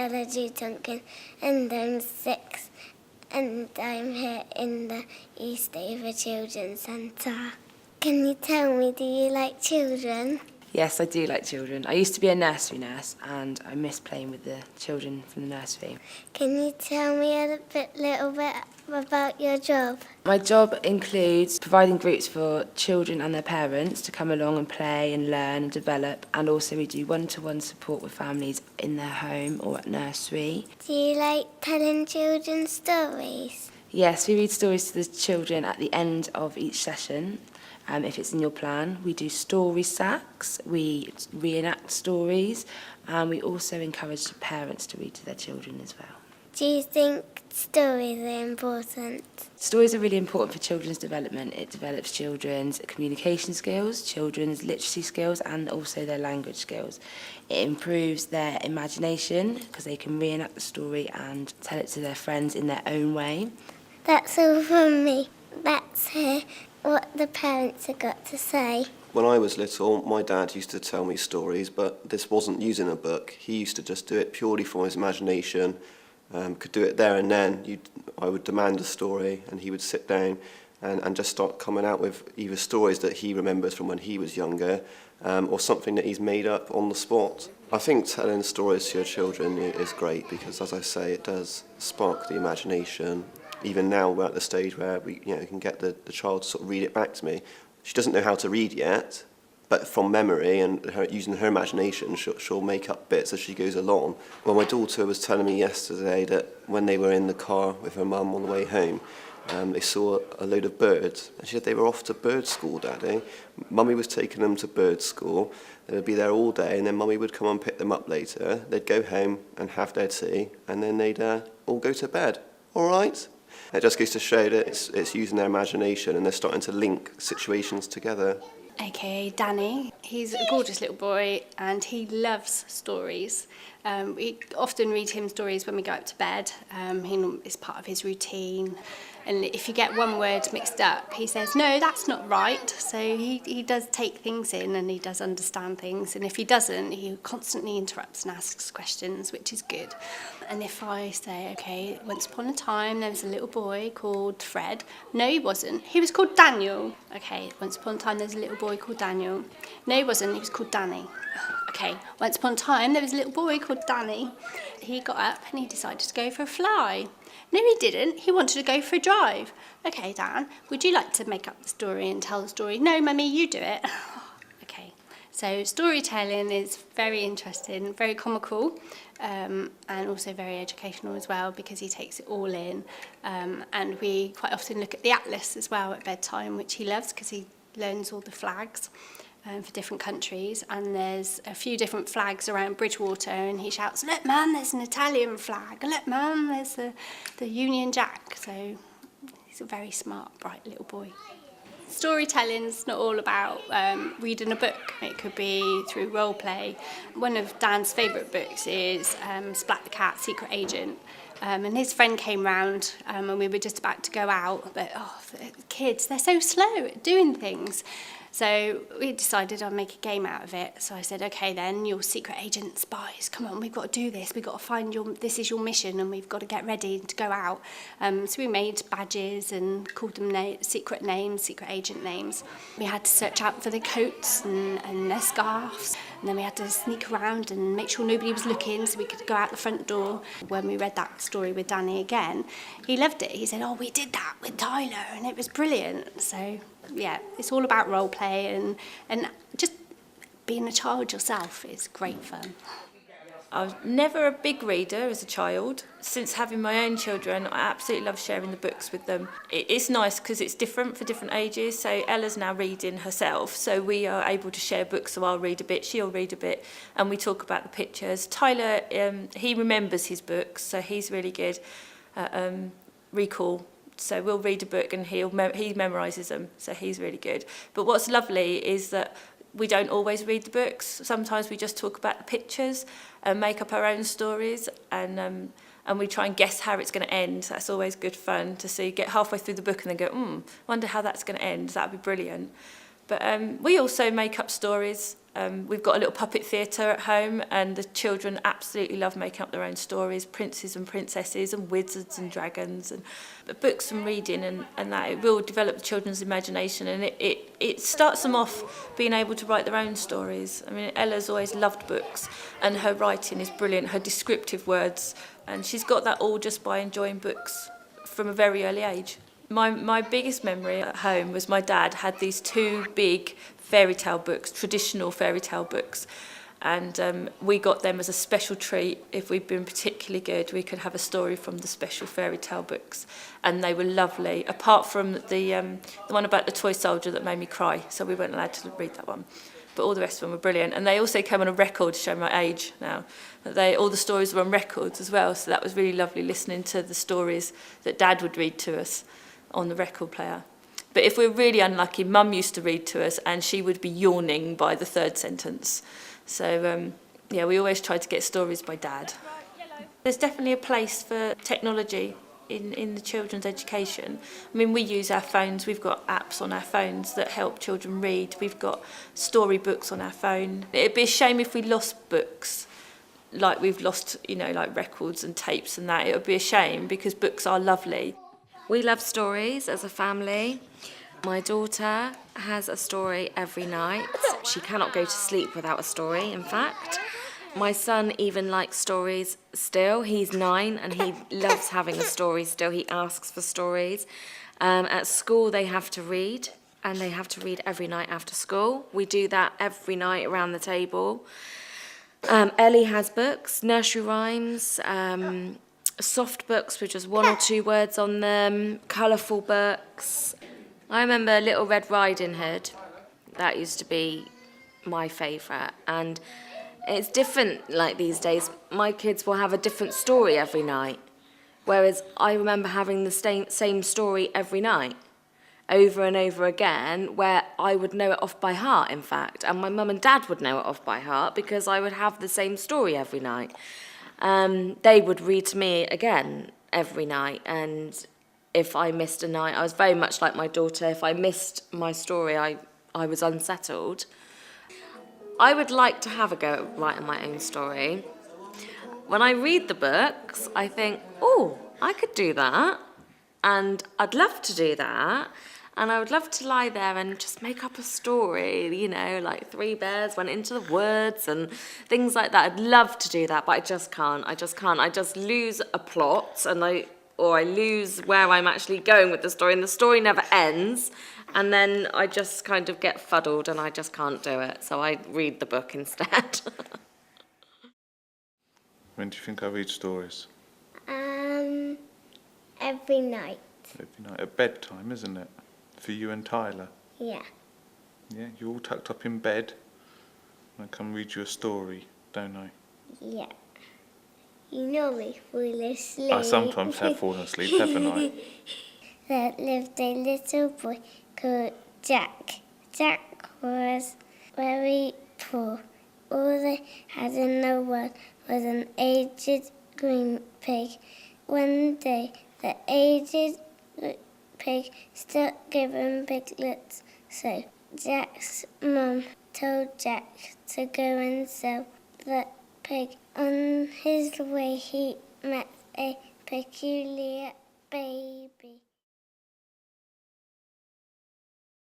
Ella G. Tonkin, and I'm 6, and I'm here in the East Ava Children's Centre. Can you tell me, do you like children? Yes, I do like children. I used to be a nursery nurse and I miss playing with the children from the nursery. Can you tell me a little bit about your job? My job includes providing groups for children and their parents to come along and play and learn and develop, and also we do one-to-one support with families in their home or at nursery. Do you like telling children stories? Yes, we read stories to the children at the end of each session. If it's in your plan, we do story sacks, we reenact stories, and we also encourage the parents to read to their children as well. Do you think stories are important? Stories are really important for children's development. It develops children's communication skills, children's literacy skills, and also their language skills. It improves their imagination because they can reenact the story and tell it to their friends in their own way. That's all from me. Let's hear what the parents have got to say. When I was little, my dad used to tell me stories, but this wasn't using a book. He used to just do it purely from his imagination, could do it there and then. I would demand a story and he would sit down and just start coming out with either stories that he remembers from when he was younger or something that he's made up on the spot. I think telling stories to your children is great because, as I say, it does spark the imagination. Even now, we're at the stage where we can get the child to sort of read it back to me. She doesn't know how to read yet, but from memory and using her imagination, she'll make up bits as she goes along. Well, my daughter was telling me yesterday that when they were in the car with her mum on the way home, they saw a load of birds. And she said they were off to bird school, Daddy. Mummy was taking them to bird school. They would be there all day, and then Mummy would come and pick them up later. They'd go home and have their tea, and then they'd all go to bed. All right? It just goes to show that it's using their imagination and they're starting to link situations together. AKA Danny. He's a gorgeous little boy and he loves stories. We often read him stories when we go up to bed. It's part of his routine. And if you get one word mixed up, he says, no, that's not right. So he does take things in and he does understand things. And if he doesn't, he constantly interrupts and asks questions, which is good. And if I say, okay, once upon a time, there was a little boy called Fred. No, he wasn't. He was called Daniel. Okay, once upon a time, there was a little boy called Daniel. No, he wasn't. He was called Danny. Okay, once upon a time, there was a little boy called Danny. He got up and he decided to go for a fly. No, he didn't. He wanted to go for a drive. Okay, Dan, would you like to make up the story and tell the story? No, Mummy, you do it. Okay, so storytelling is very interesting, very comical, and also very educational as well because he takes it all in. And we quite often look at the atlas as well at bedtime, which he loves because he learns all the flags for different countries, and there's a few different flags around Bridgewater, and he shouts, look Mum, there's an Italian flag, look Mum, there's the Union Jack. So he's a very smart, bright little boy. Storytelling's not all about reading a book. It could be through role play. One of Dan's favourite books is Splat the Cat, Secret Agent. And his friend came round and we were just about to go out, but the kids, they're so slow at doing things. So we decided I'd make a game out of it. So I said, okay then, you're secret agent spies, come on, we've got to do this. We've got to find this is your mission and we've got to get ready to go out. So we made badges and called them secret names, secret agent names. We had to search out for their coats and their scarves. And then we had to sneak around and make sure nobody was looking so we could go out the front door. When we read that story with Danny again, he loved it. He said, oh, we did that with Tyler and it was brilliant. So yeah, it's all about role play and just being a child yourself is great fun. I was never a big reader as a child. Since having my own children, I absolutely love sharing the books with them. It's nice because it's different for different ages. So Ella's now reading herself, so we are able to share books. So I'll read a bit, she'll read a bit, and we talk about the pictures. Tyler, he remembers his books, so he's really good at recall. So we'll read a book and he memorises them, so he's really good. But what's lovely is that we don't always read the books. Sometimes we just talk about the pictures and make up our own stories, and we try and guess how it's going to end. That's always good fun to see. Get halfway through the book and then go, wonder how that's going to end. That'd be brilliant. But we also make up stories We've got a little puppet theatre at home, and the children absolutely love making up their own stories, princes and princesses and wizards and dragons. And but books and reading and that, it will develop the children's imagination, and it starts them off being able to write their own stories. I mean, Ella's always loved books, and her writing is brilliant, her descriptive words, and she's got that all just by enjoying books from a very early age. My biggest memory at home was my dad had these 2 big fairy tale books, traditional fairy tale books, and we got them as a special treat. If we'd been particularly good, we could have a story from the special fairy tale books, and they were lovely, apart from the one about the toy soldier that made me cry, so we weren't allowed to read that one. But all the rest of them were brilliant, and they also came on a record, to show my age now. All the stories were on records as well, so that was really lovely, listening to the stories that Dad would read to us on the record player. But if we're really unlucky, Mum used to read to us, and she would be yawning by the 3rd sentence. So, we always tried to get stories by Dad. There's definitely a place for technology in the children's education. I mean, we use our phones. We've got apps on our phones that help children read. We've got storybooks on our phone. It'd be a shame if we lost books, like we've lost, like records and tapes and that. It would be a shame, because books are lovely. We love stories as a family. My daughter has a story every night. She cannot go to sleep without a story, in fact. My son even likes stories still. He's 9 and he loves having a story still. He asks for stories. At school they have to read, and they have to read every night after school. We do that every night around the table. Ellie has books, nursery rhymes, soft books with just 1 or 2 words on them, colourful books. I remember Little Red Riding Hood. That used to be my favourite, and it's different like these days. My kids will have a different story every night, whereas I remember having the same story every night, over and over again, where I would know it off by heart, in fact, and my mum and dad would know it off by heart because I would have the same story every night. They would read to me again every night, and if I missed a night, I was very much like my daughter. If I missed my story, I was unsettled. I would like to have a go at writing my own story. When I read the books, I think, oh, I could do that, and I'd love to do that. And I would love to lie there and just make up a story, like 3 bears went into the woods and things like that. I'd love to do that, but I just can't. I just lose a plot, or I lose where I'm actually going with the story, and the story never ends. And then I just kind of get fuddled and I just can't do it. So I read the book instead. When do you think I read stories? Every night. Every night. At bedtime, isn't it? For you and Tyler. Yeah. Yeah, you're all tucked up in bed. I come read you a story, don't I? Yeah. You know me fall asleep. I sometimes have fallen asleep, haven't I? There lived a little boy called Jack. Jack was very poor. All they had in the world was an aged green pig. One day, the aged pig stopped giving piglets, so Jack's mum told Jack to go and sell the pig. On his way, he met a peculiar baby.